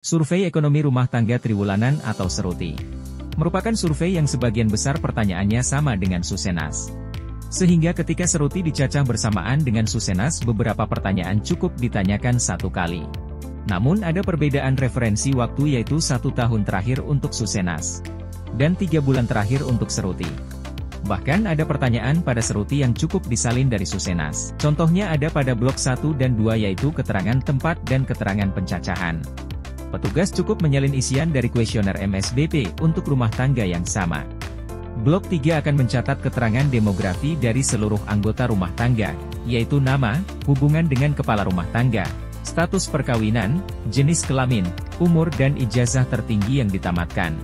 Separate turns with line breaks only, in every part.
Survei Ekonomi Rumah Tangga Triwulanan atau Seruti merupakan survei yang sebagian besar pertanyaannya sama dengan Susenas. Sehingga ketika Seruti dicacah bersamaan dengan Susenas, beberapa pertanyaan cukup ditanyakan satu kali. Namun ada perbedaan referensi waktu, yaitu 1 tahun terakhir untuk Susenas dan 3 bulan terakhir untuk Seruti. Bahkan ada pertanyaan pada Seruti yang cukup disalin dari Susenas. Contohnya ada pada blok 1 dan 2, yaitu keterangan tempat dan keterangan pencacahan. Petugas cukup menyalin isian dari kuesioner MSBP untuk rumah tangga yang sama. Blok 3 akan mencatat keterangan demografi dari seluruh anggota rumah tangga, yaitu nama, hubungan dengan kepala rumah tangga, status perkawinan, jenis kelamin, umur dan ijazah tertinggi yang ditamatkan.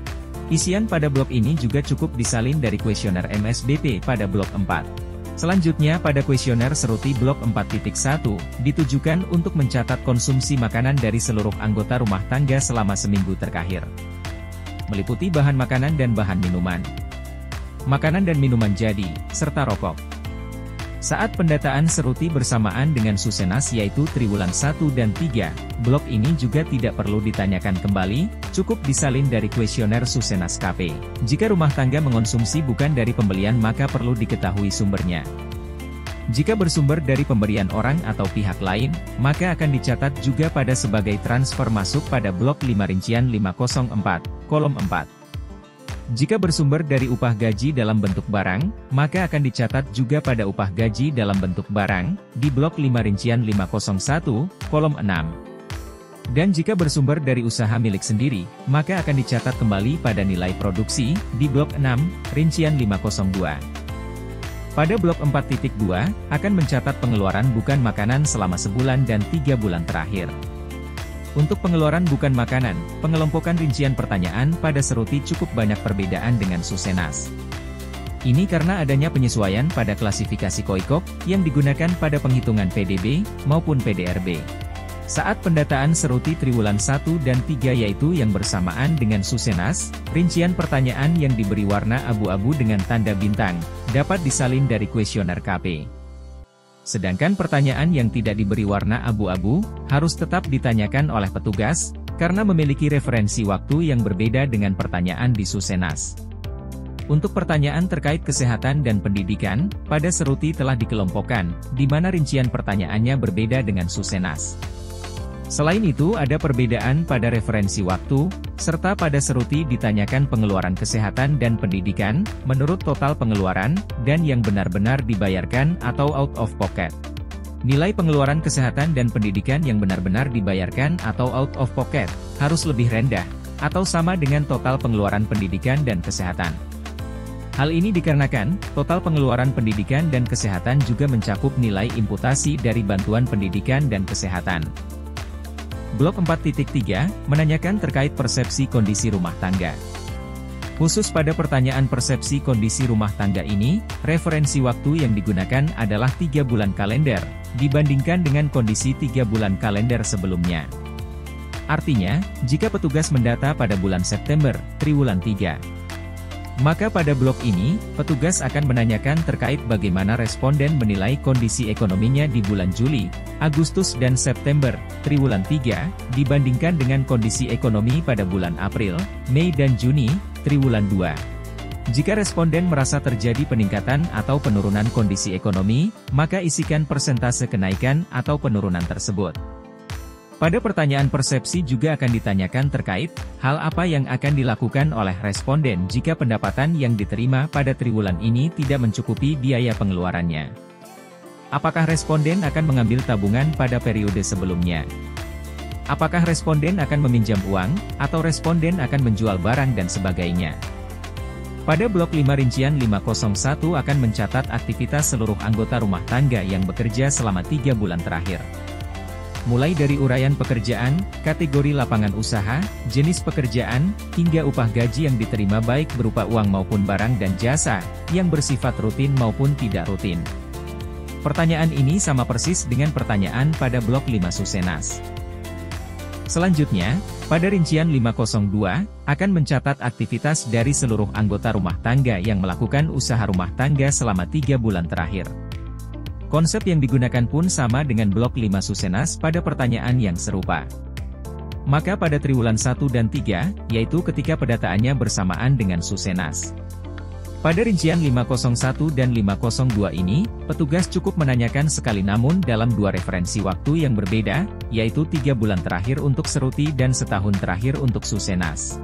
Isian pada blok ini juga cukup disalin dari kuesioner MSBP pada blok 4. Selanjutnya pada kuesioner Seruti blok 4.1, ditujukan untuk mencatat konsumsi makanan dari seluruh anggota rumah tangga selama seminggu terakhir. Meliputi bahan makanan dan bahan minuman, makanan dan minuman jadi, serta rokok. Saat pendataan Seruti bersamaan dengan Susenas, yaitu triwulan 1 dan 3, blok ini juga tidak perlu ditanyakan kembali, cukup disalin dari kuesioner Susenas KP. Jika rumah tangga mengonsumsi bukan dari pembelian, maka perlu diketahui sumbernya. Jika bersumber dari pemberian orang atau pihak lain, maka akan dicatat juga pada sebagai transfer masuk pada blok 5-504, kolom 4. Jika bersumber dari upah gaji dalam bentuk barang, maka akan dicatat juga pada upah gaji dalam bentuk barang, di blok 5-501, kolom 6. Dan jika bersumber dari usaha milik sendiri, maka akan dicatat kembali pada nilai produksi, di blok 6-502. Pada blok 4.2, akan mencatat pengeluaran bukan makanan selama sebulan dan 3 bulan terakhir. Untuk pengeluaran bukan makanan, pengelompokan rincian pertanyaan pada Seruti cukup banyak perbedaan dengan Susenas. Ini karena adanya penyesuaian pada klasifikasi KOIKOK yang digunakan pada penghitungan PDB maupun PDRB. Saat pendataan Seruti triwulan 1 dan 3, yaitu yang bersamaan dengan Susenas, rincian pertanyaan yang diberi warna abu-abu dengan tanda bintang dapat disalin dari kuesioner KP. Sedangkan pertanyaan yang tidak diberi warna abu-abu, harus tetap ditanyakan oleh petugas, karena memiliki referensi waktu yang berbeda dengan pertanyaan di Susenas. Untuk pertanyaan terkait kesehatan dan pendidikan, pada Seruti telah dikelompokkan, di mana rincian pertanyaannya berbeda dengan Susenas. Selain itu ada perbedaan pada referensi waktu, serta pada Seruti ditanyakan pengeluaran kesehatan dan pendidikan, menurut total pengeluaran, dan yang benar-benar dibayarkan atau out of pocket. Nilai pengeluaran kesehatan dan pendidikan yang benar-benar dibayarkan atau out of pocket, harus lebih rendah, atau sama dengan total pengeluaran pendidikan dan kesehatan. Hal ini dikarenakan, total pengeluaran pendidikan dan kesehatan juga mencakup nilai imputasi dari bantuan pendidikan dan kesehatan. Blok 4.3, menanyakan terkait persepsi kondisi rumah tangga. Khusus pada pertanyaan persepsi kondisi rumah tangga ini, referensi waktu yang digunakan adalah 3 bulan kalender, dibandingkan dengan kondisi 3 bulan kalender sebelumnya. Artinya, jika petugas mendata pada bulan September, triwulan 3, maka pada blok ini, petugas akan menanyakan terkait bagaimana responden menilai kondisi ekonominya di bulan Juli, Agustus dan September, triwulan 3, dibandingkan dengan kondisi ekonomi pada bulan April, Mei dan Juni, triwulan 2. Jika responden merasa terjadi peningkatan atau penurunan kondisi ekonomi, maka isikan persentase kenaikan atau penurunan tersebut. Pada pertanyaan persepsi juga akan ditanyakan terkait hal apa yang akan dilakukan oleh responden jika pendapatan yang diterima pada triwulan ini tidak mencukupi biaya pengeluarannya. Apakah responden akan mengambil tabungan pada periode sebelumnya? Apakah responden akan meminjam uang, atau responden akan menjual barang dan sebagainya? Pada blok 5-501 akan mencatat aktivitas seluruh anggota rumah tangga yang bekerja selama 3 bulan terakhir. Mulai dari uraian pekerjaan, kategori lapangan usaha, jenis pekerjaan, hingga upah gaji yang diterima baik berupa uang maupun barang dan jasa, yang bersifat rutin maupun tidak rutin. Pertanyaan ini sama persis dengan pertanyaan pada blok 5 Susenas. Selanjutnya, pada rincian 502, akan mencatat aktivitas dari seluruh anggota rumah tangga yang melakukan usaha rumah tangga selama 3 bulan terakhir. Konsep yang digunakan pun sama dengan blok 5 Susenas pada pertanyaan yang serupa. maka pada triwulan 1 dan 3, yaitu ketika pendataannya bersamaan dengan Susenas. Pada rincian 501 dan 502 ini, petugas cukup menanyakan sekali namun dalam dua referensi waktu yang berbeda, yaitu 3 bulan terakhir untuk Seruti dan setahun terakhir untuk Susenas.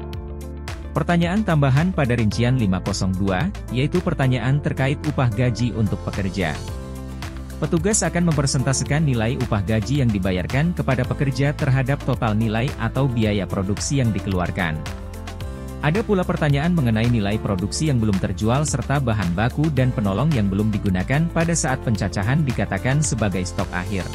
Pertanyaan tambahan pada rincian 502, yaitu pertanyaan terkait upah gaji untuk pekerja. Petugas akan mempersentasekan nilai upah gaji yang dibayarkan kepada pekerja terhadap total nilai atau biaya produksi yang dikeluarkan. Ada pula pertanyaan mengenai nilai produksi yang belum terjual serta bahan baku dan penolong yang belum digunakan pada saat pencacahan dikatakan sebagai stok akhir.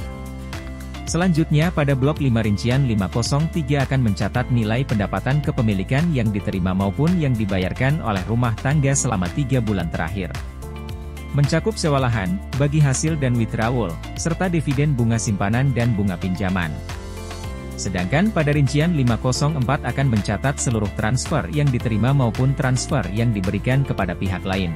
Selanjutnya pada blok 5 rincian 503 akan mencatat nilai pendapatan kepemilikan yang diterima maupun yang dibayarkan oleh rumah tangga selama 3 bulan terakhir. Mencakup sewa lahan, bagi hasil dan withdrawal, serta dividen bunga simpanan dan bunga pinjaman. Sedangkan pada rincian 504 akan mencatat seluruh transfer yang diterima maupun transfer yang diberikan kepada pihak lain,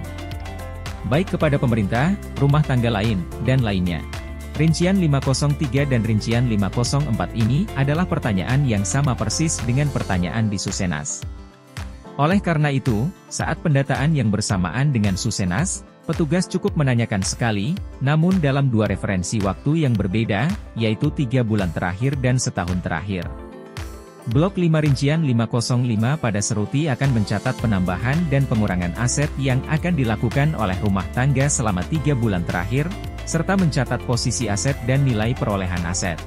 baik kepada pemerintah, rumah tangga lain, dan lainnya. Rincian 503 dan rincian 504 ini adalah pertanyaan yang sama persis dengan pertanyaan di Susenas. Oleh karena itu, saat pendataan yang bersamaan dengan Susenas, petugas cukup menanyakan sekali, namun dalam dua referensi waktu yang berbeda, yaitu 3 bulan terakhir dan setahun terakhir. Blok 5 rincian 505 pada Seruti akan mencatat penambahan dan pengurangan aset yang akan dilakukan oleh rumah tangga selama 3 bulan terakhir, serta mencatat posisi aset dan nilai perolehan aset.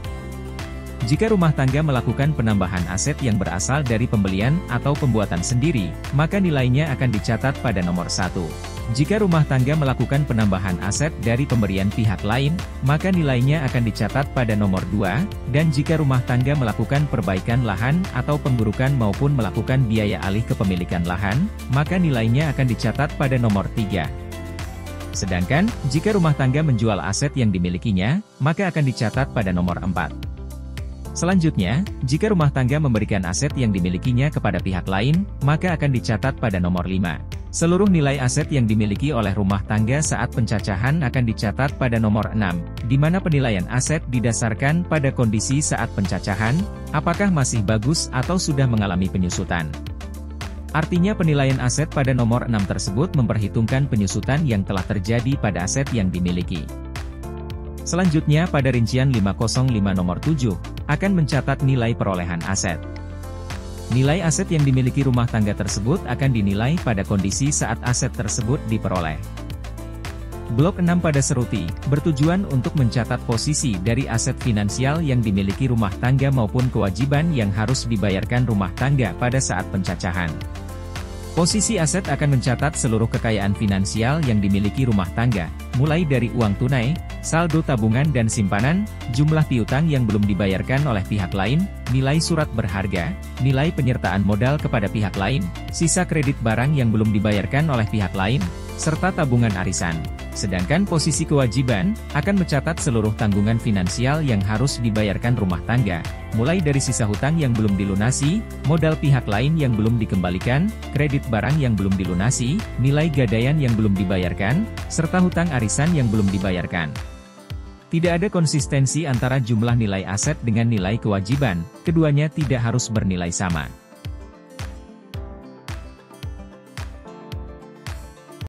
Jika rumah tangga melakukan penambahan aset yang berasal dari pembelian atau pembuatan sendiri, maka nilainya akan dicatat pada nomor 1. Jika rumah tangga melakukan penambahan aset dari pemberian pihak lain, maka nilainya akan dicatat pada nomor 2, dan jika rumah tangga melakukan perbaikan lahan atau penggurukan maupun melakukan biaya alih kepemilikan lahan, maka nilainya akan dicatat pada nomor 3. Sedangkan, jika rumah tangga menjual aset yang dimilikinya, maka akan dicatat pada nomor 4. Selanjutnya, jika rumah tangga memberikan aset yang dimilikinya kepada pihak lain, maka akan dicatat pada nomor 5. Seluruh nilai aset yang dimiliki oleh rumah tangga saat pencacahan akan dicatat pada nomor 6, di mana penilaian aset didasarkan pada kondisi saat pencacahan, apakah masih bagus atau sudah mengalami penyusutan. Artinya penilaian aset pada nomor 6 tersebut memperhitungkan penyusutan yang telah terjadi pada aset yang dimiliki. Selanjutnya pada rincian 505 nomor 7, akan mencatat nilai perolehan aset. Nilai aset yang dimiliki rumah tangga tersebut akan dinilai pada kondisi saat aset tersebut diperoleh. Blok 6 pada Seruti, bertujuan untuk mencatat posisi dari aset finansial yang dimiliki rumah tangga maupun kewajiban yang harus dibayarkan rumah tangga pada saat pencacahan. Posisi aset akan mencatat seluruh kekayaan finansial yang dimiliki rumah tangga, mulai dari uang tunai, saldo tabungan dan simpanan, jumlah piutang yang belum dibayarkan oleh pihak lain, nilai surat berharga, nilai penyertaan modal kepada pihak lain, sisa kredit barang yang belum dibayarkan oleh pihak lain, serta tabungan arisan. Sedangkan posisi kewajiban, akan mencatat seluruh tanggungan finansial yang harus dibayarkan rumah tangga, mulai dari sisa hutang yang belum dilunasi, modal pihak lain yang belum dikembalikan, kredit barang yang belum dilunasi, nilai gadaian yang belum dibayarkan, serta hutang arisan yang belum dibayarkan. Tidak ada konsistensi antara jumlah nilai aset dengan nilai kewajiban, keduanya tidak harus bernilai sama.